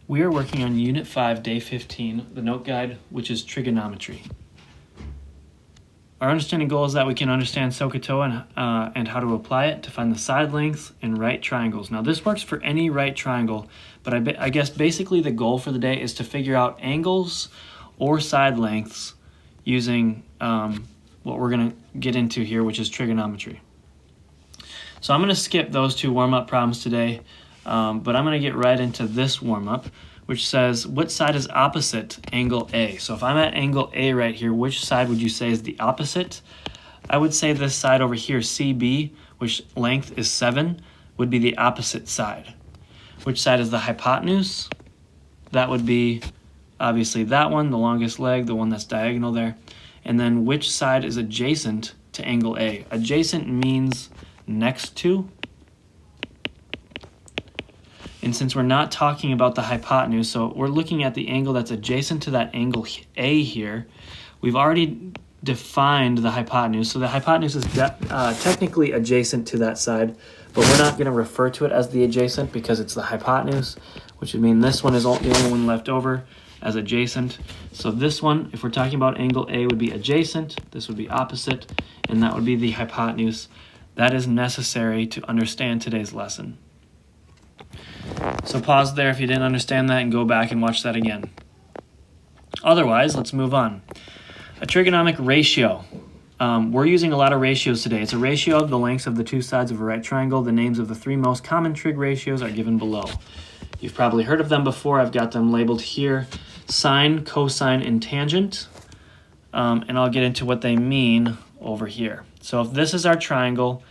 We are working on Unit 5, Day 15, the note guide, which is trigonometry. Our understanding goal is that we can understand SOHCAHTOA and how to apply it to find the side lengths in right triangles. Now this works for any right triangle, but I guess basically the goal for the day is to figure out angles or side lengths using what we're going to get into here, which is trigonometry. So I'm going to skip those two warm-up problems today. But I'm going to get right into this warm-up, which says, what side is opposite angle A? So if I'm at angle A right here, which side would you say is the opposite? I would say this side over here, CB, which length is 7, would be the opposite side. Which side is the hypotenuse? That would be obviously that one, the longest leg, the one that's diagonal there. And then which side is adjacent to angle A? Adjacent means next to. And since we're not talking about the hypotenuse, so we're looking at the angle that's adjacent to that angle A here, we've already defined the hypotenuse. So the hypotenuse is technically adjacent to that side, but we're not going to refer to it as the adjacent because it's the hypotenuse, which would mean this one is the only one left over as adjacent. So this one, if we're talking about angle A, would be adjacent, this would be opposite, and that would be the hypotenuse. That is necessary to understand today's lesson. So pause there if you didn't understand that and go back and watch that again. Otherwise, let's move on. A trigonomic ratio. We're using a lot of ratios today. It's a ratio of the lengths of the two sides of a right triangle. The names of the three most common trig ratios are given below. You've probably heard of them before. I've got them labeled here. Sine, cosine, and tangent. And I'll get into what they mean over here. So if this is our triangle,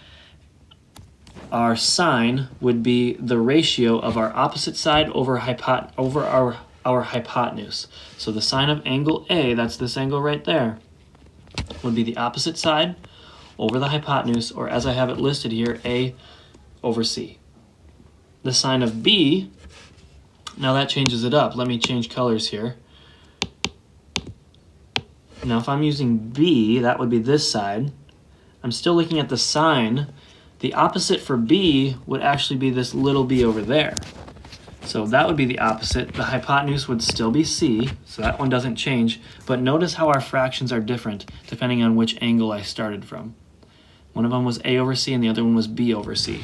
our sine would be the ratio of our opposite side over our hypotenuse. So the sine of angle A, that's this angle right there, would be the opposite side over the hypotenuse, or as I have it listed here, A over C. The sine of B, now that changes it up. Let me change colors here. Now if I'm using B, that would be this side. I'm still looking at the sine. The opposite for B would actually be this little b over there. So that would be the opposite. The hypotenuse would still be C, so that one doesn't change. But notice how our fractions are different depending on which angle I started from. One of them was A over C and the other one was B over C,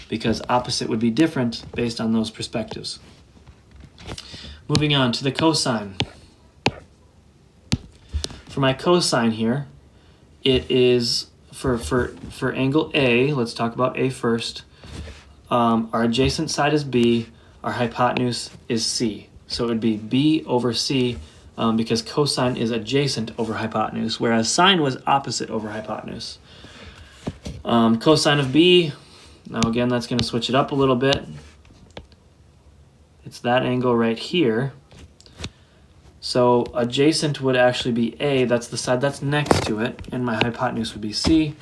because opposite would be different based on those perspectives. Moving on to the cosine. For my cosine here, it is for angle A, let's talk about A first. Our adjacent side is B, our hypotenuse is C. So it would be B over C because cosine is adjacent over hypotenuse, whereas sine was opposite over hypotenuse. Cosine of B, now again, that's going to switch it up a little bit. It's that angle right here. So adjacent would actually be A, that's the side that's next to it, and my hypotenuse would be C,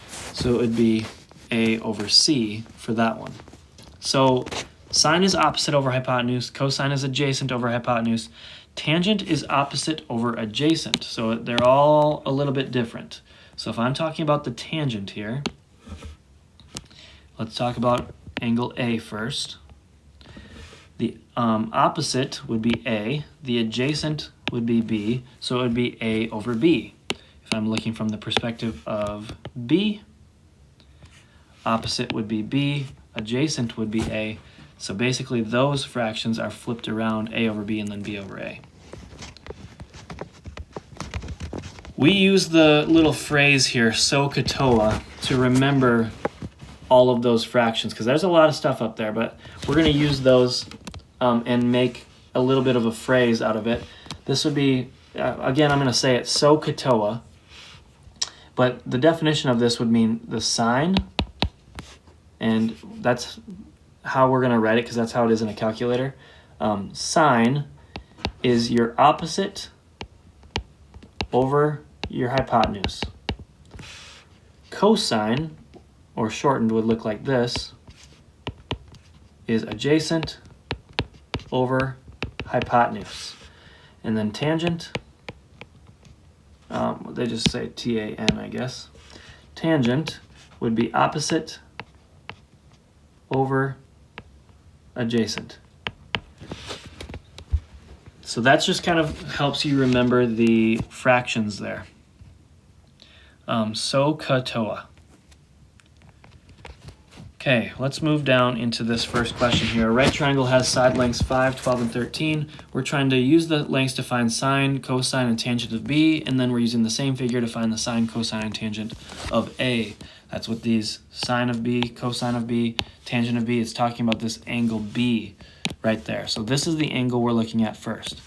so it would be A over C for that one. So sine is opposite over hypotenuse, cosine is adjacent over hypotenuse, tangent is opposite over adjacent, so they're all a little bit different. So if I'm talking about the tangent here, let's talk about angle A first. The opposite would be A, the adjacent would be B, so it would be A over B. If I'm looking from the perspective of B, opposite would be B, adjacent would be A, so basically those fractions are flipped around, A over B and then B over A. We use the little phrase here, SOHCAHTOA, to remember all of those fractions, because there's a lot of stuff up there, but we're going to use those and make a little bit of a phrase out of it. This would be, again, I'm going to say it, SOHCAHTOA, but the definition of this would mean the sine, and that's how we're going to write it because that's how it is in a calculator. Sine is your opposite over your hypotenuse. Cosine, or shortened, would look like this, is adjacent over hypotenuse. And then tangent, they just say T-A-N, I guess. Tangent would be opposite over adjacent. So that just kind of helps you remember the fractions there. SOHCAHTOA. Okay, let's move down into this first question here. A right triangle has side lengths 5, 12, and 13. We're trying to use the lengths to find sine, cosine, and tangent of B, and then we're using the same figure to find the sine, cosine, and tangent of A. That's what these sine of B, cosine of B, tangent of B, it's talking about this angle B right there. So this is the angle we're looking at first.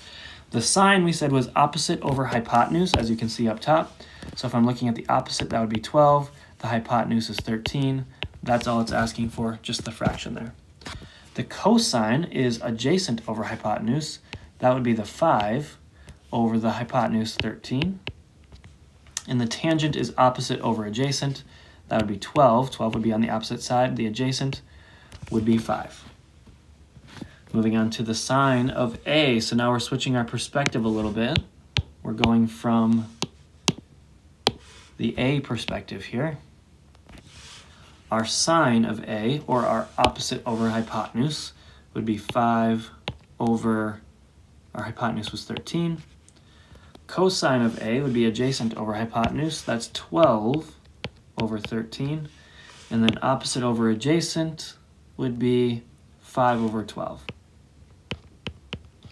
The sine we said was opposite over hypotenuse, as you can see up top. So if I'm looking at the opposite, that would be 12. The hypotenuse is 13. That's all it's asking for, just the fraction there. The cosine is adjacent over hypotenuse. That would be the 5 over the hypotenuse, 13. And the tangent is opposite over adjacent. That would be 12. 12 would be on the opposite side. The adjacent would be 5. Moving on to the sine of A. So now we're switching our perspective a little bit. We're going from the A perspective here. Our sine of A, or our opposite over hypotenuse, would be 5 over, our hypotenuse was 13. Cosine of A would be adjacent over hypotenuse. That's 12 over 13. And then opposite over adjacent would be 5 over 12.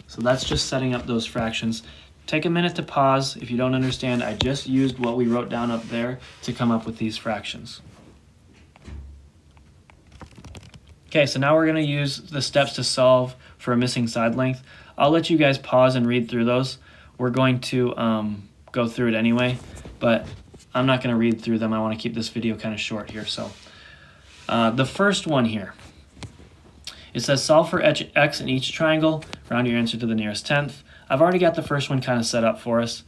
So that's just setting up those fractions. Take a minute to pause. If you don't understand, I just used what we wrote down up there to come up with these fractions. Okay, so now we're going to use the steps to solve for a missing side length. I'll let you guys pause and read through those. We're going to go through it anyway, but I'm not going to read through them. I want to keep this video kind of short here. So the first one here, it says solve for x in each triangle, round your answer to the nearest tenth. I've already got the first one kind of set up for us.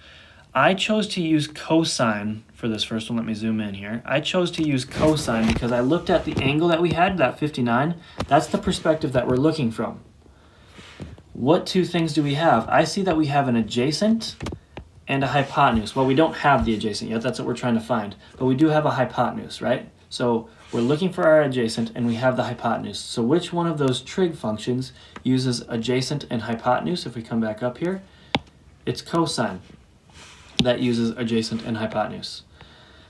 I chose to use cosine for this first one. Let me zoom in here. I chose to use cosine because I looked at the angle that we had, that 59. That's the perspective that we're looking from. What two things do we have? I see that we have an adjacent and a hypotenuse. Well, we don't have the adjacent yet. That's what we're trying to find. But we do have a hypotenuse, right? So we're looking for our adjacent and we have the hypotenuse. So which one of those trig functions uses adjacent and hypotenuse? If we come back up here, it's cosine that uses adjacent and hypotenuse.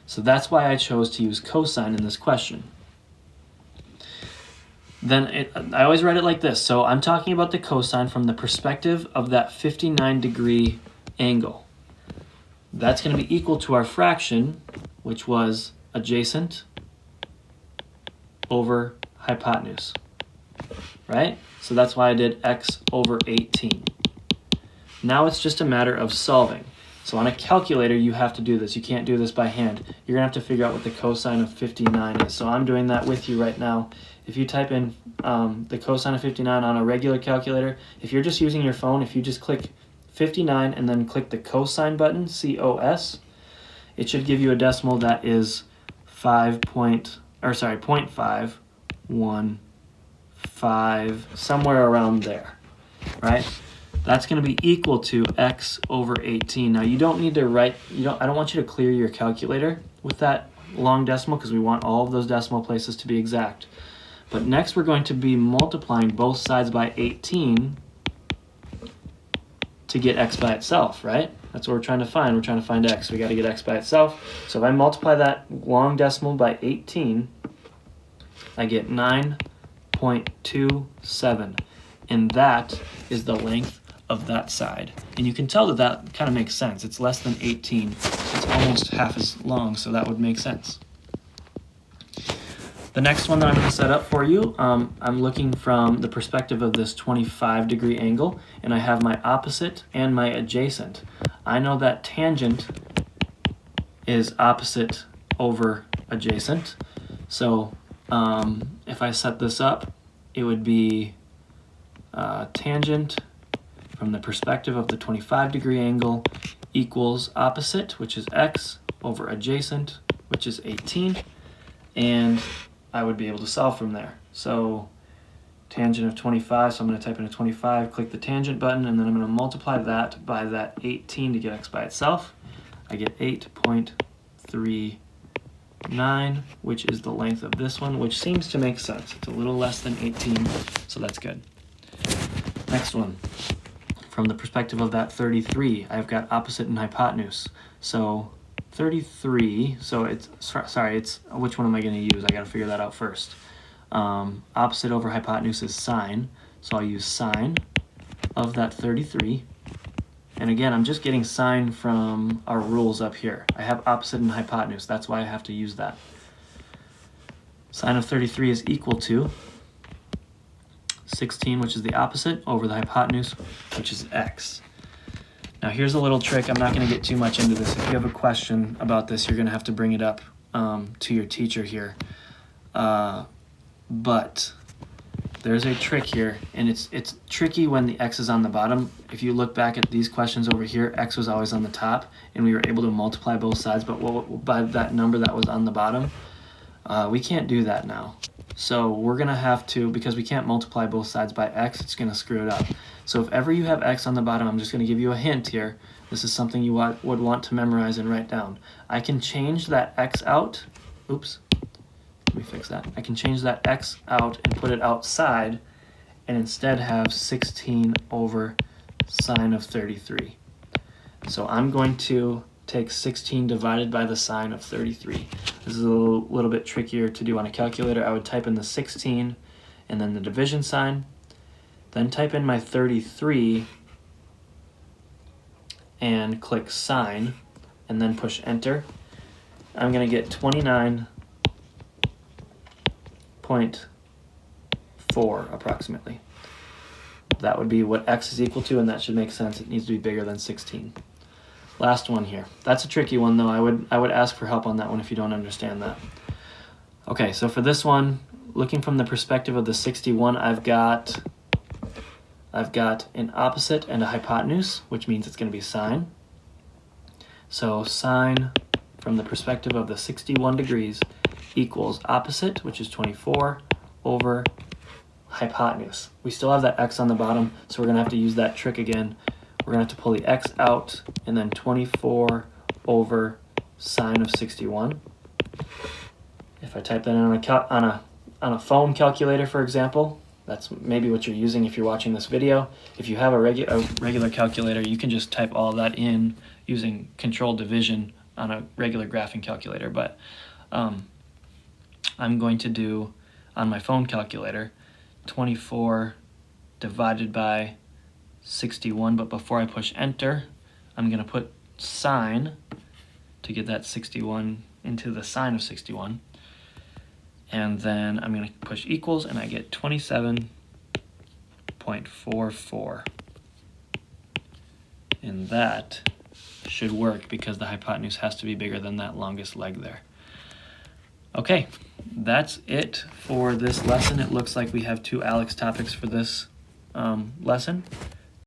So that's why I chose to use cosine in this question. Then I always write it like this. So I'm talking about the cosine from the perspective of that 59-degree angle. That's going to be equal to our fraction, which was adjacent over hypotenuse, right? So that's why I did x over 18. Now it's just a matter of solving. So on a calculator, you have to do this. You can't do this by hand. You're going to have to figure out what the cosine of 59 is. So I'm doing that with you right now. If you type in the cosine of 59 on a regular calculator, if you're just using your phone, if you just click 59 and then click the cosine button, C-O-S, it should give you a decimal that is 0.515, somewhere around there, right? That's going to be equal to x over 18. Now you don't need to write, I don't want you to clear your calculator with that long decimal because we want all of those decimal places to be exact. But next we're going to be multiplying both sides by 18 to get x by itself, right? That's what we're trying to find. We're trying to find x. We got to get x by itself. So if I multiply that long decimal by 18, I get 9.27. And that is the length of that side. And you can tell that that kind of makes sense. It's less than 18. It's almost half as long, so that would make sense. The next one that I'm going to set up for you, I'm looking from the perspective of this 25-degree angle, and I have my opposite and my adjacent. I know that tangent is opposite over adjacent. So if I set this up, it would be tangent from the perspective of the 25-degree angle equals opposite, which is x, over adjacent, which is 18, and I would be able to solve from there. So tangent of 25, so I'm going to type in a 25, click the tangent button, and then I'm going to multiply that by that 18 to get x by itself. I get 8.39, which is the length of this one, which seems to make sense. It's a little less than 18, so that's good. Next one. from the perspective of that 33, I've got opposite and hypotenuse. So 33, so it's, sorry, it's, which one am I going to use? I got to figure that out first. Opposite over hypotenuse is sine, so I'll use sine of that 33. And again, I'm just getting sine from our rules up here. I have opposite and hypotenuse, that's why I have to use that. Sine of 33 is equal to 16, which is the opposite, over the hypotenuse, which is x. Now here's a little trick. I'm not going to get too much into this. If you have a question about this, you're going to have to bring it up to your teacher here. But there's a trick here, and it's tricky when the x is on the bottom. If you look back at these questions over here, x was always on the top, and we were able to multiply both sides, but by that number that was on the bottom, we can't do that now. So we're going to have to, because we can't multiply both sides by x, it's going to screw it up. So if ever you have x on the bottom, I'm just going to give you a hint here. This is something you would want to memorize and write down. I can change that x out. Oops. Let me fix that. I can change that x out and put it outside and instead have 16 over sine of 33. So I'm going to take 16 divided by the sine of 33. This is a little bit trickier to do on a calculator. I would type in the 16 and then the division sign, then type in my 33 and click sine and then push enter. I'm going to get 29.4 approximately. That would be what x is equal to, and that should make sense. It needs to be bigger than 16. Last one here. That's a tricky one though. I would ask for help on that one if you don't understand that. Okay, so for this one, looking from the perspective of the 61, I've got an opposite and a hypotenuse, which means it's going to be sine. So sine from the perspective of the 61 degrees equals opposite, which is 24, over hypotenuse. We still have that x on the bottom, so we're going to have to use that trick again. We're going to have to pull the x out, and then 24 over sine of 61. If I type that in on a phone calculator, for example, that's maybe what you're using if you're watching this video. If you have a regular calculator, you can just type all that in using controlled division on a regular graphing calculator. But I'm going to do, on my phone calculator, 24 divided by 61, but before I push enter, I'm going to put sine to get that 61 into the sine of 61. And then I'm going to push equals, and I get 27.44. And that should work because the hypotenuse has to be bigger than that longest leg there. Okay, that's it for this lesson. It looks like we have 2 ALEKS topics for this lesson.